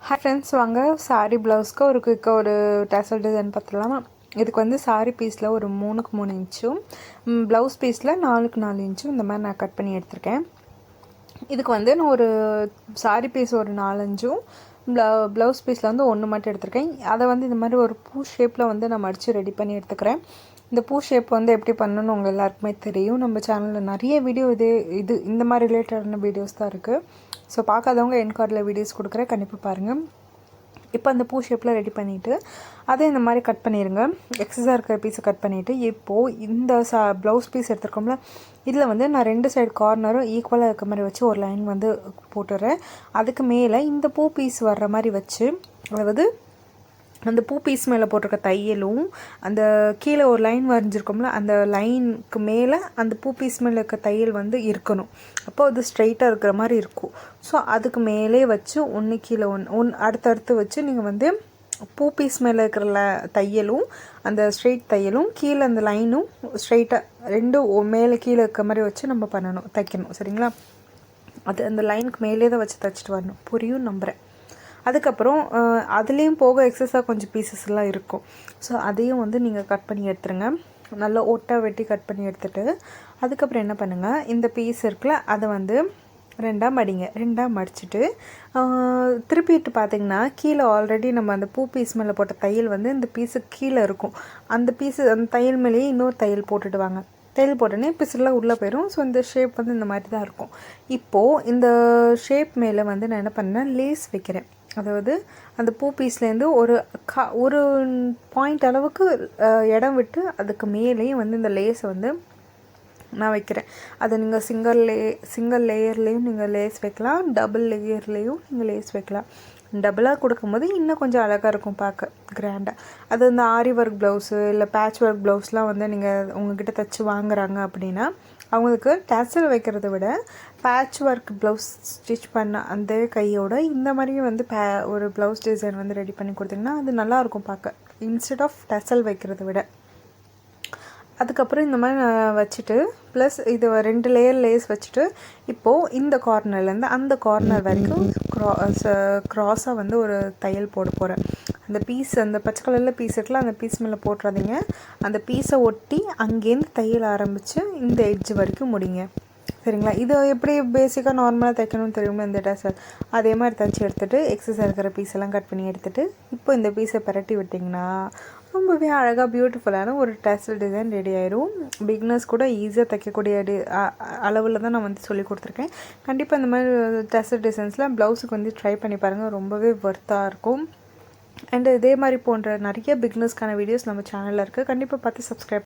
Hi friends, வாங்க சாரீ ப்ளவுஸ்க்கு ஒரு குயிக்காக ஒரு டேசல் டிசைன் பார்த்துடலாமா. இதுக்கு வந்து சாரீ பீஸில் ஒரு 3க்கு 3 இன்ச்சும் ப்ளவுஸ் பீஸில் 4க்கு 4 இன்ச்சும் இந்த மாதிரி நான் கட் பண்ணி எடுத்திருக்கேன். இதுக்கு வந்து நான் ஒரு சாரீ பீஸ் ஒரு 4-5 ப்ளவுஸ் பீஸில் வந்து 1 மட்டும் எடுத்திருக்கேன். அதை வந்து இந்த மாதிரி ஒரு பூ ஷேப்பில் வந்து நான் மடித்து ரெடி பண்ணி எடுத்துக்கிறேன். இந்த பூ ஷேப் வந்து எப்படி பண்ணணும்னு உங்கள் எல்லாருக்குமே தெரியும். நம்ம சேனலில் நிறைய வீடியோ இந்த மாதிரி ரிலேட்டடான வீடியோஸ் தான் இருக்குது. ஸோ பார்க்காதவங்க என் கார்டில் வீடியோஸ் கொடுக்குறேன், கண்டிப்பாக பாருங்கள். இப்போ அந்த பூ ஷேப்பில் ரெடி பண்ணிவிட்டு அதை இந்த மாதிரி கட் பண்ணிடுங்க. எக்ஸஸாக இருக்கிற பீஸை கட் பண்ணிவிட்டு இப்போது இந்த ப்ளவுஸ் பீஸ் எடுத்துருக்கோம்ல, இதில் வந்து நான் 2 சைடு கார்னரும் ஈக்குவலாக இருக்க மாதிரி வச்சு ஒரு லைன் வந்து போட்டுடுறேன். அதுக்கு மேலே இந்த பூ பீஸ் வர்ற மாதிரி வச்சு, அதாவது அந்த பூ பீஸ் மேலே போட்டிருக்க தையலும் அந்த கீழே ஒரு லைன் வரைஞ்சிருக்கோம்ல, அந்த லைனுக்கு மேலே அந்த பூ பீஸ் மேலே இருக்க தையல் வந்து இருக்கணும். அப்போ அது ஸ்ட்ரைட்டாக இருக்கிற மாதிரி இருக்கும். ஸோ அதுக்கு மேலே வச்சு ஒன்று கீழே ஒன்று அடுத்தடுத்து வச்சு நீங்கள் வந்து பூ பீஸ் மேலே இருக்கிற தையலும் அந்த ஸ்ட்ரெயிட் தையலும் கீழே அந்த லைனும் ஸ்ட்ரைட்டாக ரெண்டும் மேலே கீழே இருக்க மாதிரி வச்சு நம்ம பண்ணணும், தைக்கணும். சரிங்களா? அது அந்த லைனுக்கு மேலே தான் வச்சு தைச்சிட்டு வரணும். புரியும் நம்புகிறேன். அதுக்கப்புறம் அதுலேயும் போக எக்ஸஸாக கொஞ்சம் பீசஸ்லாம் இருக்கும். ஸோ அதையும் வந்து நீங்கள் கட் பண்ணி எடுத்துருங்க. நல்லா ஒட்டாக வெட்டி கட் பண்ணி எடுத்துகிட்டு அதுக்கப்புறம் என்ன பண்ணுங்கள், இந்த பீஸ் இருக்குல்ல அதை வந்து 2ஆக மடிங்க. 2ஆக மடிச்சுட்டு திருப்பிட்டு பார்த்திங்கன்னா கீழே ஆல்ரெடி நம்ம அந்த பூ பீஸ் மேலே போட்ட தையல் வந்து இந்த பீஸுக்கு கீழே இருக்கும். அந்த தையல் மேலேயே இன்னொரு தையல் போட்டுட்டு வாங்க. தையல் போட்டோன்னே பீஸெல்லாம் உள்ளே போயிடும். ஸோ இந்த ஷேப் வந்து இந்த மாதிரி தான் இருக்கும். இப்போது இந்த ஷேப் மேலே வந்து நான் என்ன பண்ணேன், லேஸ் வைக்கிறேன். அதாவது அந்த பூ பீஸ்லேருந்து ஒரு பாயிண்ட் அளவுக்கு இடம் விட்டு அதுக்கு மேலேயும் வந்து இந்த லேஸை வந்து நான் வைக்கிறேன். அதை நீங்கள் சிங்கிள் லேயர்லேயும் நீங்கள் லேஸ் வைக்கலாம், டபுள் லேயர்லேயும் நீங்கள் லேஸ் வைக்கலாம். டபுளாக கொடுக்கும்போது இன்னும் கொஞ்சம் அழகாக இருக்கும், பார்க்க கிராண்டாக. அது இந்த ஆரி ஒர்க் ப்ளவுஸு இல்லை பேட்ச் ஒர்க் ப்ளவுஸ்லாம் வந்து நீங்கள் உங்கள்கிட்ட தைச்சி வாங்குறாங்க அப்படின்னா அவங்களுக்கு டேசல் வைக்கிறத விட பேட்ச் ஒர்க் ப்ளவுஸ் ஸ்டிச் பண்ண அந்த கையோட இந்த மாதிரியும் வந்து ஒரு ப்ளவுஸ் டிசைன் வந்து ரெடி பண்ணி கொடுத்திங்கன்னா அது நல்லாயிருக்கும் பார்க்க, இன்ஸ்டெட் ஆஃப் டேசல் வைக்கிறத விட. அதுக்கப்புறம் இந்த மாதிரி நான் வச்சுட்டு ப்ளஸ் இது 2 லேயர் லேஸ் வச்சுட்டு இப்போது இந்த கார்னர்லேருந்து அந்த கார்னர் வரைக்கும் க்ராஸாக வந்து ஒரு தையல் போட போகிறேன். அந்த பீஸ் அந்த பச்சை கலரில் பீஸ் இருக்குல்ல, அந்த பீஸ் மேலே போட்டுறாதீங்க. அந்த பீஸை ஒட்டி அங்கேருந்து தையல் ஆரம்பித்து இந்த எட்ஜ் வரைக்கும் முடிங்க. சரிங்களா? இது எப்படி பேசிக்காக நார்மலாக தைக்கணும்னு தெரியுமா இந்த டேசல், அதே மாதிரி தைச்சி எடுத்துகிட்டு எக்ஸஸாக இருக்கிற பீஸெல்லாம் கட் பண்ணி எடுத்துகிட்டு இப்போ இந்த பீஸை பரட்டி விட்டிங்கன்னா ரொம்பவே அழகாக பியூட்டிஃபுல்லான ஒரு டேசல் டிசைன் ரெடி ஆயிடும். பிகினர்ஸ் கூட ஈஸியாக தைக்கக்கூடிய அளவில் தான் நான் வந்து சொல்லி கொடுத்துருக்கேன். கண்டிப்பாக இந்த மாதிரி டேசல் டிசைன்ஸில் ப்ளவுஸுக்கு வந்து ட்ரை பண்ணி பாருங்கள், ரொம்பவே ஒர்த்தாக இருக்கும். அண்ட் இதே மாதிரி போன்ற நிறைய பிகினர்ஸ்க்கான வீடியோஸ் நம்ம சேனலில் இருக்குது, கண்டிப்பாக பார்த்து சப்ஸ்கிரைப்